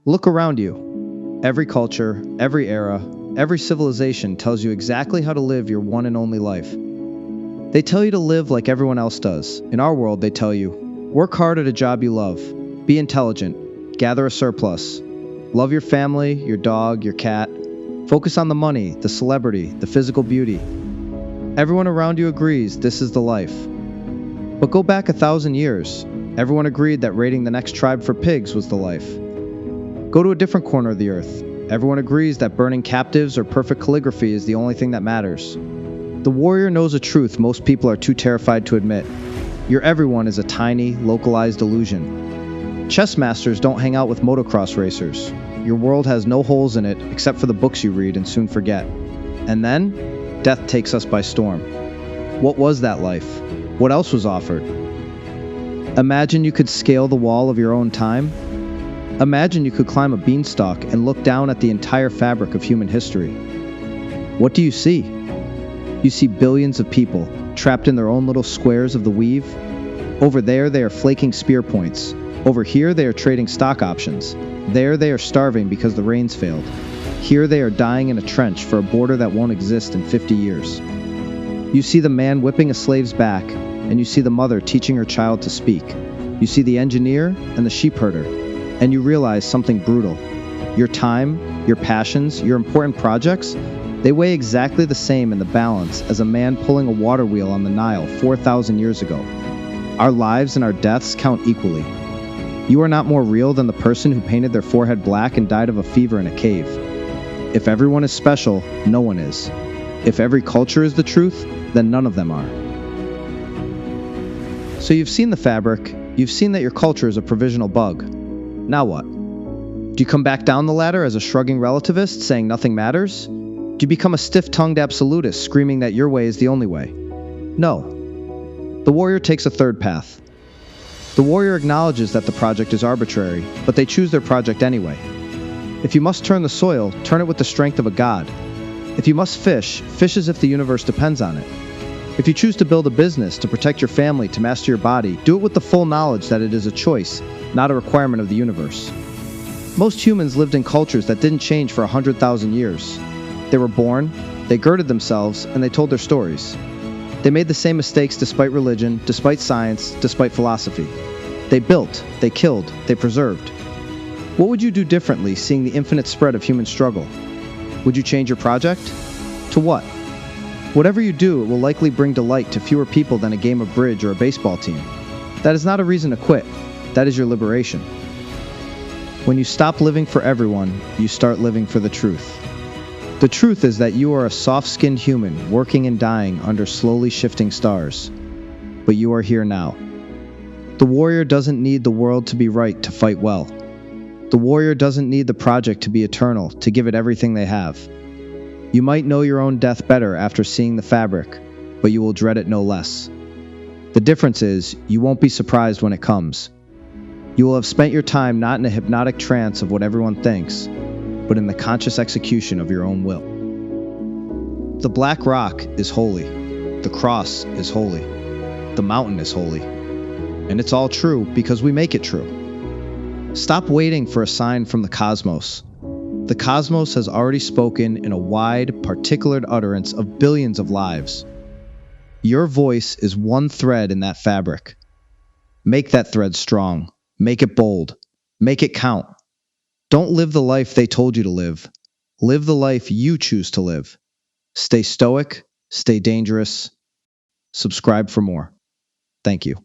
Look around you. Every culture, every era, every civilization tells you exactly how to live your one and only life. They tell you to live like everyone else does. In our world, they tell you, work hard at a job you love, be intelligent, gather a surplus, love your family, your dog, your cat, focus on the money, the celebrity, the physical beauty. Everyone around you agrees this is the life. But go back 1,000 years. Everyone agreed that raiding the next tribe for pigs was the life. Go to a different corner of the earth. Everyone agrees that burning captives or perfect calligraphy is the only thing that matters. The warrior knows a truth most people are too terrified to admit. Your everyone is a tiny, localized illusion. Chess masters don't hang out with motocross racers. Your world has no holes in it except for the books you read and soon forget. And then, death takes us by storm. What was that life? What else was offered? Imagine you could scale the wall of your own time. Imagine you could climb a beanstalk and look down at the entire fabric of human history. What do you see? You see billions of people trapped in their own little squares of the weave. Over there, they are flaking spear points. Over here, they are trading stock options. There, they are starving because the rains failed. Here, they are dying in a trench for a border that won't exist in 50 years. You see the man whipping a slave's back, and you see the mother teaching her child to speak. You see the engineer and the sheep herder, and you realize something brutal. Your time, your passions, your important projects, they weigh exactly the same in the balance as a man pulling a water wheel on the Nile 4,000 years ago. Our lives and our deaths count equally. You are not more real than the person who painted their forehead black and died of a fever in a cave. If everyone is special, no one is. If every culture is the truth, then none of them are. So you've seen the fabric, you've seen that your culture is a provisional bug. Now what? Do you come back down the ladder as a shrugging relativist saying nothing matters? Do you become a stiff-tongued absolutist screaming that your way is the only way? No. The warrior takes a third path. The warrior acknowledges that the project is arbitrary, but they choose their project anyway. If you must turn the soil, turn it with the strength of a god. If you must fish, fish as if the universe depends on it. If you choose to build a business, to protect your family, to master your body, do it with the full knowledge that it is a choice, not a requirement of the universe. Most humans lived in cultures that didn't change for 100,000 years. They were born, they girded themselves, and they told their stories. They made the same mistakes despite religion, despite science, despite philosophy. They built, they killed, they preserved. What would you do differently seeing the infinite spread of human struggle? Would you change your project? To what? Whatever you do, it will likely bring delight to fewer people than a game of bridge or a baseball team. That is not a reason to quit. That is your liberation. When you stop living for everyone, you start living for the truth. The truth is that you are a soft-skinned human working and dying under slowly shifting stars. But you are here now. The warrior doesn't need the world to be right to fight well. The warrior doesn't need the project to be eternal to give it everything they have. You might know your own death better after seeing the fabric, but you will dread it no less. The difference is, you won't be surprised when it comes. You will have spent your time not in a hypnotic trance of what everyone thinks, but in the conscious execution of your own will. The black rock is holy. The cross is holy. The mountain is holy. And it's all true because we make it true. Stop waiting for a sign from the cosmos. The cosmos has already spoken in a wide, particulated utterance of billions of lives. Your voice is one thread in that fabric. Make that thread strong. Make it bold. Make it count. Don't live the life they told you to live. Live the life you choose to live. Stay stoic. Stay dangerous. Subscribe for more. Thank you.